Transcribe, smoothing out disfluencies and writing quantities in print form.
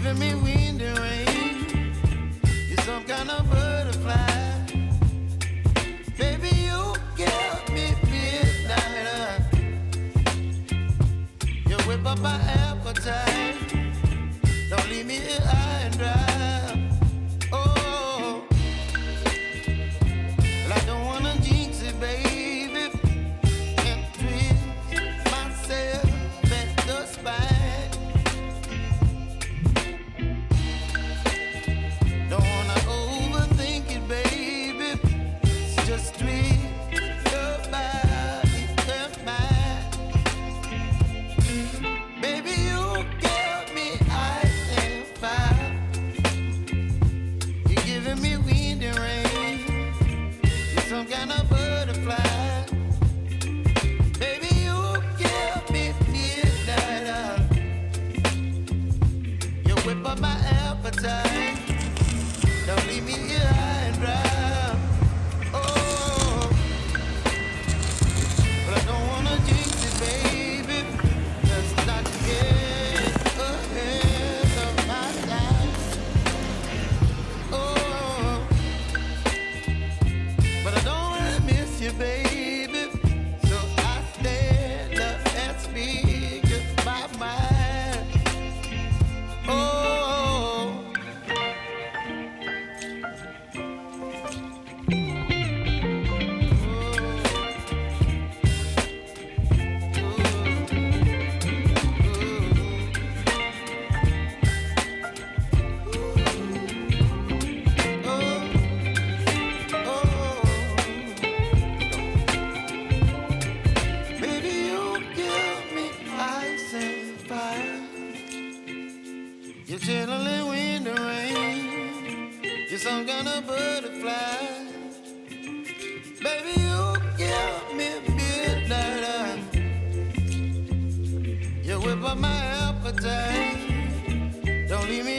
giving me wind and rain. You're some kind of butterfly. Baby, you give me midnight. You whip up my appetite. Don't leave me here high and dry. Oh, well, I don't wanna jinx it, baby, and twist myself at the spine. Don't wanna overthink it, baby. It's just twist your body and mine. Baby, you give me ice and fire. You're giving me wind and rain. You're some kind of butterfly. Baby, you give me midnight. You whip up my appetite. Don't leave me here high and dry. Oh, but I don't wanna jinx it, baby. Just not to get ahead of my time. Oh, but I don't wanna miss you, baby. So I stand up and speak my mind. Oh. Baby, you give me ice and fire. You're chilling wind and rain. You're some kind of butterfly. Baby, you give me midnight. You whip up my appetite. Don't leave me